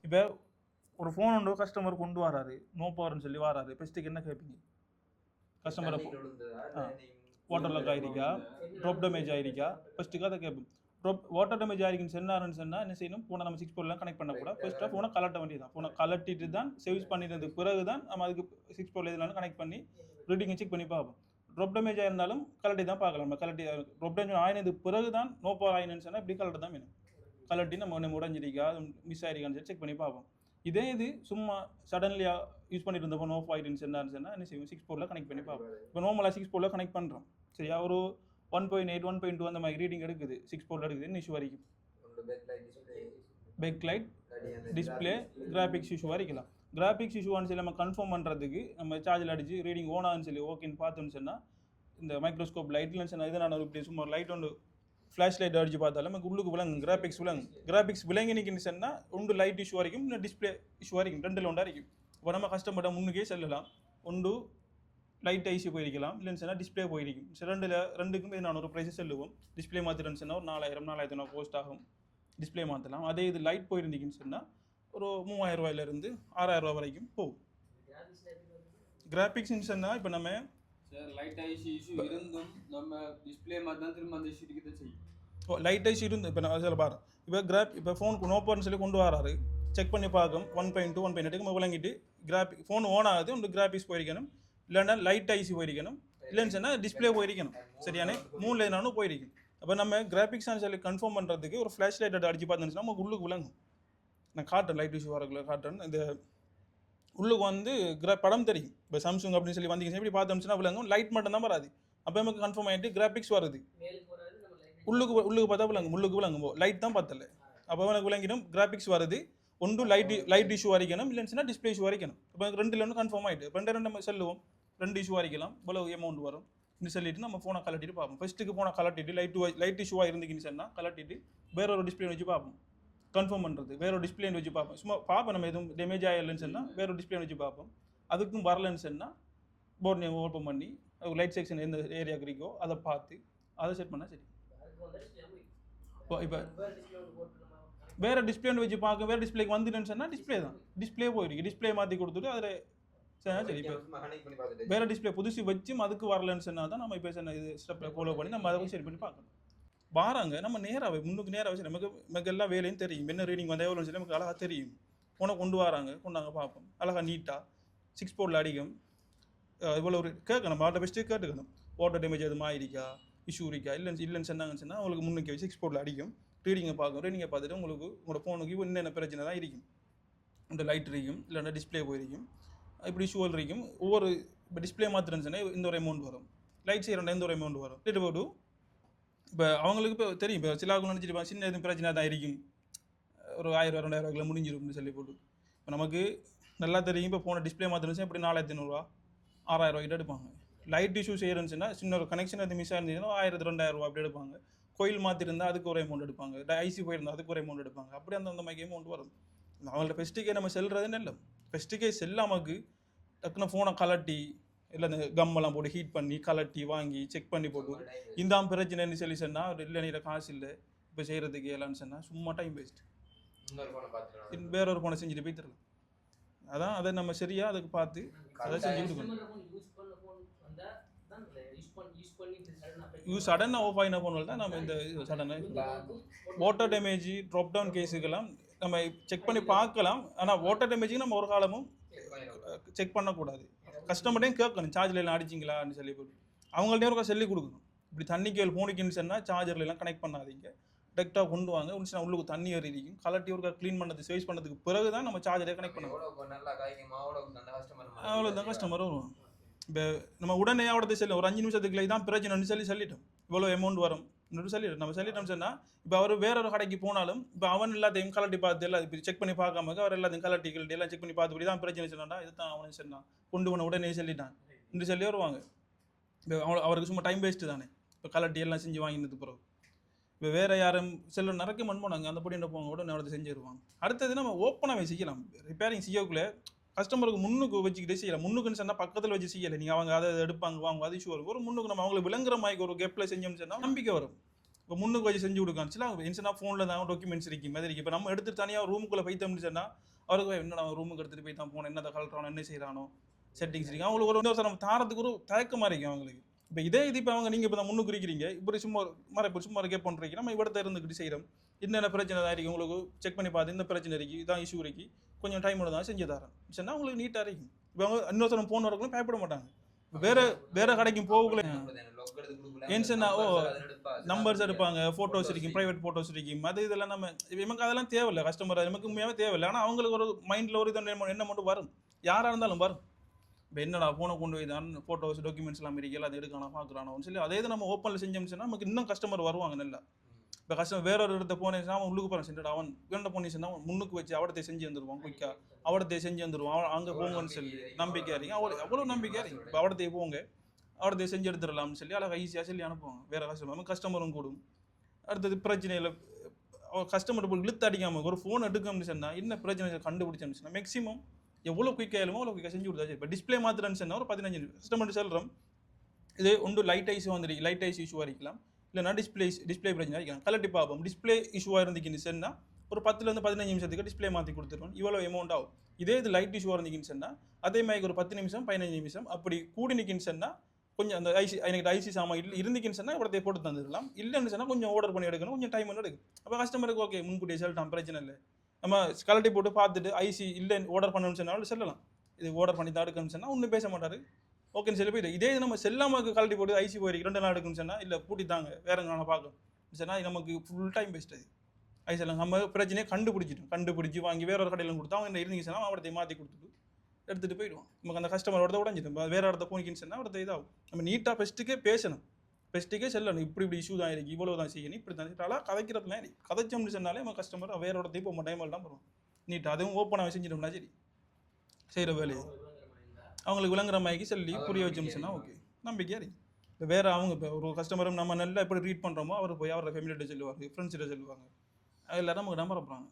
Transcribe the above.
இப்போ ஒரு ஃபோன் ஒன்று கஸ்டமர் கொண்டு வராரு நோ பவர்னு சொல்லி வராரு பெஸ்ட்டுக்கு என்ன கேட்பீங்க கஸ்டமரை வாட்டர் லாக் ஆகிருக்கா ட்ராப் டேமேஜ் ஆகிருக்கா ஃபஸ்ட்டுக்கு அதை கேட்போம் வாட்டர் டேமேஜ் ஆகிருக்குன்னு சொன்னாருன்னு என்ன செய்யணும் ஃபோனை நம்ம 6 போர்ட்லாம் கனெக்ட் பண்ணக்கூடாது ஃபஸ்ட்டாக ஃபோனை கலட்ட வேண்டியதான் ஃபோனை கலட்டிட்டு தான் சர்வீஸ் பண்ணிடுறதுக்கு பிறகு தான் நம்ம அதுக்கு 6 போர்ட்ல இதனால கனெக்ட் பண்ணி ரீடிங்கை செக் பண்ணி பார்ப்போம் ட்ராப் டேமேஜ் ஆயிருந்தாலும் கலட்டி தான் பார்க்கலாம் நம்ம கலட்டி ட்ராப் டேமேஜ் ஆயினதுக்கு பிறகு தான் நோ பவர் ஆயினுன்னு சொன்னால் இப்படி கலட்ட தான் வேணும் கலட்டி நம்ம ஒன்று உடஞ்சிருக்கா மிஸ் ஆகிருக்கான்னு சொல்லி செக் பண்ணி பார்ப்போம் இதே இது சும்மா சடன்லியாக யூஸ் பண்ணிட்டு இருந்தப்போ நோ ஆயிடுன்னு சொன்னான்னு என்ன செய்வோம் 6 போர்ட்ல கனெக்ட் பண்ணி பார்ப்போம் இப்போ நார்மலாக 6 போர்ட்ல கனெக்ட் பண்ணுறோம் சரியா ஒரு 1.8 1.2 அந்த மாதிரி ரீடிங் எடுக்குது 6 போர்ட்ல எடுக்குது என்ன இஷ்யூ வரைக்கும் back light display graphics issue வரைக்கலாம் கிராஃபிக்ஸ் இஷ்யூவான்னு சொல்லி நம்ம கன்ஃபார்ம் பண்ணுறதுக்கு நம்ம சார்ஜில் அடிச்சு ரீடிங் ஓன் ஆகுன்னு சொல்லி ஓகேன்னு பார்த்தோன்னு சொன்னால் இந்த மைக்ரோஸ்கோப் லைட்லன்னு சொன்னால் இது நான் இப்படி சும்மா லைட் ஒன்று ஃப்ளாஷ் லைட் அடிச்சு பார்த்தாலும் நமக்கு உள்ளுக்கு விளங்கும் கிராஃபிக்ஸ் விளங்கினிக்குன்னு சொன்னால் ஒன்று லைட் இஷ்யூ வரைக்கும் இன்னும் டிஸ்பிளே இஷ்யூ வரைக்கும் ரெண்டில் ஒன்றா இருக்கும் இப்போ நம்ம கஸ்டமர்கிட்ட முன்னுக்கே செல்லலாம் ஒன்று லைட் ஐசி போயிருக்கலாம் இல்லைன்னு சொன்னால் டிஸ்பிளே போயிருக்கும் ரெண்டுக்கும் நான் ஒரு ப்ரைஸை செல்லுவோம் டிஸ்பிளே மாற்றிட்டேன்னு சொன்னால் ஒரு 4000 கோஸ்ட் ஆகும் டிஸ்பிளே மாற்றலாம் அதே இது லைட் போயிருந்தீங்கன்னு சொன்னால் ஒரு 3000 ரூபாயிலேருந்து 6000 ரூபா வரைக்கும் போகும் கிராஃபிக்ஸ்ன்னு சொன்னால் இப்போ நம்ம லைட் ஐசி இஷ்யூ இருந்தும் நம்ம டிஸ்பிளே மாதிரி தான் திரும்ப அந்த இஷ்யூ கிட்ட செய்யும் லைட் ஐசி இருந்து இப்போ நான் சொல்ல பாரு இப்போ ஃபோனுக்கு நோ பவர்னு சொல்லி கொண்டு வராரு செக் பண்ணி பார்க்கும் 1.2 1.8 நம்ம விளங்கிட்டு ஃபோன் ஓன் ஆகுது உங்களுக்கு கிராஃபிக்ஸ் போயிருக்கணும் இல்லைன்னா லைட் ஐசி போயிருக்கணும் இல்லைன்னு சொன்னால் டிஸ்பிளே போயிருக்கணும் சரியானே 3 லைனானும் போயிருக்கும் அப்போ நம்ம கிராஃபிக்ஸானு சொல்லி கன்ஃபார்ம் பண்ணுறதுக்கு ஒரு ஃப்ளாஷ் லைட் அடிச்சு பார்த்தோம்னா நமக்கு உள்ளுக்கு விளங்கும் நான் காட்டுறேன் லைட் இஷ்யூ வரக்குள்ள காட்டுறேன் இந்த உள்ளுக்கு வந்து படம் தெரியும் இப்போ சாம்சங் அப்படின்னு சொல்லி வந்தீங்கன்னா இப்படி பார்த்தோம்னா விளங்கும் லைட் மட்டும் தான் வராது அப்போ நமக்கு கன்ஃபார்ம் ஆகிட்டு கிராஃபிக்ஸ் வருது உள்ளுக்கு பார்த்தா விளங்கும் லைட் தான் பார்த்தல அப்போ எனக்கு விளங்கிடும் கிராஃபிக்ஸ் வருது ஒன்று லைட் இஷ்யூ வரைக்கணும் இல்லைன்னு சொன்னால் டிஸ்பிளே இஷ்யூ வரைக்கணும் இப்போ 2 ஒன்று கன்ஃபார்ம் ஆகிட்டு 2 நம்ம செல்லுவோம் 2 இஷ்யூ வரைக்கலாம் இவ்வளோ அமௌண்ட் வரும் இந்த சொல்லிட்டு நம்ம ஃபோனை கலட்டிட்டு பார்ப்போம் ஃபஸ்ட்டுக்கு ஃபோனை கலட்டிட்டு லைட் இஷ்யூவாக இருந்துக்கின்னு சொன்னால் கலட்டிட்டு வேற ஒரு டிஸ்பிளே வச்சு பார்ப்போம் கன்ஃபார்ம் பண்ணுறது வேற ஒரு டிஸ்பிளே வச்சு பார்ப்போம் சும்மா பார்ப்போம் நம்ம எதுவும் டேமேஜ் ஆகலைன்னு சொன்னால் வேற ஒரு டிஸ்பிளே வச்சு பார்ப்போம் அதுக்கும் வரலன்னு சொன்னால் போர்ட் நேம் ஓப்பன் பண்ணி லைட் செக்ஷன் எந்த ஏரியாவுக்கு இருக்கோ அதை பார்த்து அதை செட் பண்ணால் சரி இப்போ வேறு டிஸ்பிளே வச்சு பார்க்க வேறு டிஸ்பிளேக்கு வந்துட்டுன்னு சொன்னால் டிஸ்பிளே போயிருக்கு டிஸ்பிளே மாற்றி கொடுத்துட்டு அதில் சரி இப்போ வேறு டிஸ்பிளே புதுசு வச்சும் அதுக்கு வரலன்னு சொன்னால் தான் நம்ம இப்போ சொன்ன இது ஸ்டெப்பில் ஃபாலோ பண்ணி நம்ம அதை சரி பண்ணி பார்க்கணும் வாராங்க நம்ம நேராக முன்னுக்கு நேராக வச்சு நமக்கு எல்லா வேலையும் தெரியும் என்ன ரீடிங் வந்தால் எவ்வளோன்னு சொல்லி நமக்கு அழகாக தெரியும் போன கொண்டாங்க பார்ப்போம் அழகாக நீட்டாக 6 போர்டில் அடிக்கும் இவ்வளோ ஒரு கேட்கணும் ஆட்டோ பெஸ்ட்டு கேட்டுக்கணும் வாட்டர் டேமேஜ் எதுவும் ஆயிருக்கா இஷ்யூ இருக்கா இல்லைன்னு சொன்னாங்கன்னு சொன்னால் உங்களுக்கு முன்னுக்கு 6 போர்டில் அடிக்கும் ரீடிங்கை பார்க்கும் ரீடிங்கை பார்த்துட்டு உங்களோட ஃபோனுக்கு என்னென்ன பிரச்சனை தான் இருக்கும் இந்த லைட் இருக்கும் இல்லைன்னா டிஸ்பிளே போயிருக்கும் இப்படி ஷூவல் இருக்கும் ஒவ்வொரு இப்போ டிஸ்பிளே மாத்திரன்னு சொன்னால் இந்த ஒரு அமௌண்ட் வரும் லைட் செய்கிறோம் இந்த ஒரு அமௌண்ட் வரும் லிட்டு போட்டு இப்போ அவங்களுக்கு இப்போ தெரியும் இப்போ சில ஆகும் நினச்சிட்டு சின்ன எதுவும் பிரச்சனை தான் இருக்கும் ஒரு 1000 2000 முடிஞ்சிரும்னு சொல்லி போட்டு இப்போ நமக்கு நல்லா தெரியும் இப்போ ஃபோனை டிஸ்பிளே மாத்திரன்னு இப்படி 4500 6000 கிட்ட எடுப்பாங்க லைட் இஷ்யூ செய்கிறேன்னு சொன்னால் சின்ன ஒரு கனெக்ஷன் அது மிஸ் ஆயிருந்துச்சுன்னா 1000 2000 அப்படி எடுப்பாங்க கோயில் மாற்றிருந்தால் அதுக்கு ஒரு அமௌண்ட் எடுப்பாங்க ஐசி போயிருந்தால் அதுக்கு ஒரு அமௌண்ட் எடுப்பாங்க அப்படி அந்த மாதிரி அமௌண்ட் வரும் அவங்கள்ட்ட ஃபெஸ்ட்டுக்கே நம்ம செல்றதுன்னு இல்லை ஃபெஸ்ட்டுக்கே செல்லாமக்கு டக்குன்னு ஃபோனை கலட்டி இல்லை அந்த கம்மெல்லாம் போட்டு ஹீட் பண்ணி கலட்டி வாங்கி செக் பண்ணி போட்டு இந்த பிரச்சனைன்னு சொல்லி சொன்னால் இல்லை நீ காசு இல்லை இப்போ செய்கிறதுக்கு இல்லைன்னு சொன்னால் சும்மா டைம் வேஸ்ட் வேற ஒரு ஃபோனை செஞ்சுட்டு போய் தரலாம் அதான் அதை நம்ம சரியாக அதுக்கு பார்த்து அதை செஞ்சு கொடுக்கணும் சடனாக ஆஃப் ஆகின ஃபோனில் தான் நம்ம இந்த சடனாக வாட்டர் டேமேஜ் ட்ராப் டவுன் கேஸுக்கெல்லாம் நம்ம செக் பண்ணி பார்க்கலாம் ஆனால் வாட்டர் டேமேஜுக்கு நம்ம ஒரு காலமும் செக் பண்ணக்கூடாது கஸ்டமர்டையும் கேட்கணும் சார்ஜில் எல்லாம் அடிச்சிங்களான்னு சொல்லி போட்டு அவங்கள்ட்டையும் ஒரு சொல்லி கொடுக்கணும் இப்படி தண்ணி கேள் ஃபோனுக்குன்னு சொன்னால் சார்ஜர்ல எல்லாம் கனெக்ட் பண்ணாதீங்க டெரெக்டாக கொண்டு வாங்க ஒன்று உள்ளுக்கு தண்ணி ஏறிக்கும் கலட்டி ஒரு க்ளீன் பண்ணது சர்வீஸ் பண்ணதுக்கு பிறகு தான் நம்ம சார்ஜரை கனெக்ட் பண்ணணும் அவ்வளோதான் கஸ்டமர் வருவாங்க இப்போ நம்ம உடனே அவடத்தை சொல்லி ஒரு 5 நிமிஷத்துக்குள்ள தான் பிரச்சனைன்னு சொல்லிட்டோம் இவ்வளோ அமௌண்ட் வரும் சொல்லிட்டோம் நம்ம சொல்லிட்டோம் சொன்னால் இப்போ அவர் வேற ஒரு கடைக்கு போனாலும் இப்போ அவன் எல்லாத்தையும் கலட்டி பார்த்து எல்லாம் இப்போ செக் பண்ணி பார்க்காம அவர் எல்லாத்தையும் கலட்டி எல்லாம் செக் பண்ணி பார்த்துபடி தான் பிரச்சனை சொன்னாண்டா இது தான் அவனு சொன்னான் கொண்டு போன உடனே சொல்லிட்டான் என்று சொல்லி வருவாங்க இப்போ அவருக்கு சும்மா டைம் வேஸ்ட்டு தானே இப்போ கலட்டி எல்லாம் செஞ்சு வாங்கினது பிறகு இப்போ வேறு யாரும் செல்ல நிறைய மண் போனாங்க அந்த பொடி என்ன போங்க உடனே அவரத்தை செஞ்சு வருவாங்க அடுத்தது நம்ம ஓப்பனாகவே செய்யலாம் ரிப்பேரிங் செய்யக்குள்ளே கஸ்டமருக்கு முன்னுக்கு வச்சுக்கிட்டே செய்யலாம் முன்னுக்குன்னு சொன்னால் பக்கத்தில் வச்சு செய்யலை நீங்கள் அவங்க அதை எடுப்பாங்க வாங்க அது இஷ்யூ வரும் ஒரு முன்னுக்கு நம்ம அவங்களுக்கு விளங்குற மாதிரி ஒரு கெப்பில் செஞ்சோம்னு சொன்னால் நம்பிக்கை வரும் இப்போ முன்னுக்கு வச்சு செஞ்சு கொடுக்கான்னு சொல்லி அவங்க ஃபோனில் தான் டாக்குமெண்ட்ஸ் இருக்கும் மாதிரி இப்போ நம்ம எடுத்து தனியாக ரூமுக்குள்ளே பைத்தோம்னு சொன்னால் அவருக்கு என்னடா ரூமுக்கு எடுத்துகிட்டு போய் தான் போனேன், என்னதை கலட்டுறானோ, என்ன செய்கிறானோ, செட்டிங்ஸ் இருக்கு. அவங்களுக்கு ஒரு இன்னொரு தாரத்துக்கு ஒரு தயக்கமாக இருக்கும் அவங்களுக்கு. இப்போ இதே இது இப்போ அவங்க நீங்கள் இப்போ தான் முன்னுக்கு இருக்கிறீங்க, இப்படி சும்மா இப்போ சும்மா கேப் பண்ணுறீங்க, நம்ம இவடத்தை இருந்துக்கிட்டு செய்கிறோம். என்னென்ன பிரச்சனை தான் இருக்குது உங்களுக்கு செக் பண்ணி பார்த்து இந்த பிரச்சனை இருக்குது, இதான் இஷ்யூ இருக்குது, கொஞ்சம் டைமோட தான் செஞ்சு தரேன் சொன்னால் உங்களுக்கு நீட்டாக இருக்கும். இப்போ அவங்க இன்னொருத்தரம் போன் வரக்குள்ள பயப்பட மாட்டாங்க. வேற கடைக்கும் போகக்குள்ள ஏன்னு சொன்னா நம்பர்ஸ் எடுப்பாங்க, ஃபோட்டோஸ் இருக்கும், ப்ரைவேட் ஃபோட்டோஸ் இருக்கும், அது இதெல்லாம் நம்ம நமக்கு அதெல்லாம் தேவையில்லை. கஸ்டமர் நமக்கு உண்மையாகவே தேவையில்லை. ஆனால் அவங்களுக்கு ஒரு மைண்டில் ஒரு இது என்ன மட்டும் வரும், யாராக இருந்தாலும் வரும். இப்போ என்னடா ஃபோனை கொண்டு போய் தான் ஃபோட்டோஸ் டாக்குமெண்ட்ஸ் எல்லாம் இருக்கல, அதை எடுக்கணும் பார்க்குறானோன்னு சொல்லி அதே இது நம்ம ஓப்பனில் செஞ்சோம்னு சொன்னால் நமக்கு இன்னும் கஸ்டமர் வருவாங்க நல்லா. இப்போ கஸ்டமர் வேற ஒரு இடத்த போனேன்னா அவன் உள்ளுக்கு போகிறான் சென்டா, அவன் வேண்ட போனீங்கன்னா அவன் முன்னுக்கு வச்சு அவடத்தை செஞ்சு வந்துடுவான், குயிக்காக அவடத்தை செஞ்சு வந்துடுவான். அவன் அங்கே போங்கன்னு சொல்லி நம்பிக்கை அறிங்க, அவ்வளோ நம்பிக்கை அறிங்க. இப்போ அவடத்தையே போங்க, அவடத்தை செஞ்சு எடுத்துடலாம்னு சொல்லி அழகாக ஈஸியாக சொல்லி அனுப்புவாங்க. வேறு கஸ்டமரும் கூடும். அடுத்தது பிரச்சனையில் கஸ்டமர் போய் இழுத்து அடிக்காமல் ஒரு ஃபோன் எடுக்கணும்னு சொன்னால் என்ன பிரச்சனை கண்டுபிடிச்சோம்னு சொன்னால் மேக்ஸிமம் எவ்வளோ குயிக்காக எழுமோ அவ்வளோ குயிக்காக செஞ்சு கொடுத்தாச்சு. இப்போ டிஸ்பிளே மாத்திரன்னு சொன்னால் ஒரு 15 கஸ்டமர் சொல்கிறோம். இது ஒன்று லைட் ஐஸ் வந்துருக்கு, லைட் ஐஸ் இஷ்யூவாக இருக்கலாம், இல்லைனா டிஸ்பிளே பிரச்சனை இருக்கலாம். கலட்டி பார்ப்போம். டிஸ்பிளே இஷ்யூவாக இருந்துச்சுன்னு சொன்னால் ஒரு 10 to 15 நிமிஷத்துக்கு டிஸ்பிளே மாற்றி கொடுத்துருவோம். இவ்வளோ அமௌண்ட் ஆகும். இதே இது லைட் இஷ்யூவாக இருந்துச்சுன்னு சொன்னால் அதே மாதிரி ஒரு 10 நிமிஷம் 15 நிமிஷம் அப்படி கூடி நிற்கின்னு சொன்னால் கொஞ்சம் அந்த எனக்கு ஐசி சாமான் இருந்துச்சுன்னு சொன்னால் இவடத்தை போட்டு தந்துடலாம். இல்லைன்னு சொன்னால் கொஞ்சம் ஆர்டர் பண்ணி எடுக்கணும், கொஞ்சம் டைம் வந்து எடுக்கும். அப்போ கஸ்டமருக்கு ஓகே முன்கூட்டியே சொல்லிட்டான், பிரச்சனை இல்லை. நம்ம கலட்டி போட்டு பார்த்துட்டு ஐசி இல்லை ஆர்டர் பண்ணணும்னு சொன்னாலும் சொல்லலாம், இது ஆர்டர் பண்ணி தான் எடுக்கணும்னு சொன்னால் ஒன்றும் பேச மாட்டார், ஓகேன்னு சொல்லி போயிட்டு. இதே நம்ம செல்லாமல் கலட்டி போட்டு ஐசி போயிருக்கு 2 நாள் எடுக்குன்னு சொன்னால் இல்லை பூட்டி தாங்க வேற நான் பார்க்கணும் சொன்னால் நமக்கு ஃபுல் டைம் வேஸ்ட். அது ஐசி எல்லாம் நம்ம பிரச்சனையை கண்டுபிடிச்சி வாங்கி வேற ஒரு கடையில் கொடுத்தா அவங்க இருந்துச்சு சொன்னால் அவடத்தை மாற்றி கொடுத்துட்டு எடுத்துகிட்டு போயிடுவோம். நமக்கு அந்த கஸ்டமரோட உடஞ்சிடும். வேற இடத்த போனிக்கின்னு சொன்னால் அவடத்தை இதாகும். நம்ம நீட்டாக ஃபஸ்ட்டுக்கே பேசணும், ஃபஸ்ட்டுக்கே சொல்லணும், இப்படி இஷ்யூ தான் இருக்குது, இவ்வளோ தான் செய்யணும், இப்படி தான் நல்லா கதைக்கிறதுலாம் கதைச்சோம்னு சொன்னாலே நம்ம கஸ்டமர் வேற இடத்தையும் இப்போ டைமில் தான் போகிறோம். நீட்டாக அதுவும் ஓப்பனாக செஞ்சிட்டோம்னா சரி செய்கிற வேலையை அவங்களுக்கு விளங்குற மாதிரி சொல்லி புரிய வச்சோம்னு சொன்னால் ஓகே நம்பிக்கையாக இருக்கு. இப்போ வேறு அவங்க இப்போ ஒரு கஸ்டமரும் நம்ம நல்லா எப்படி ட்ரீட் பண்ணுறோமோ அவர் போய் அவரோட ஃபேமிலிகிட்ட சொல்லுவாங்க, ஃப்ரெண்ட்ஸ்கிட்ட சொல்லுவாங்க, எல்லாரும் நமக்கு நம்புறாங்க.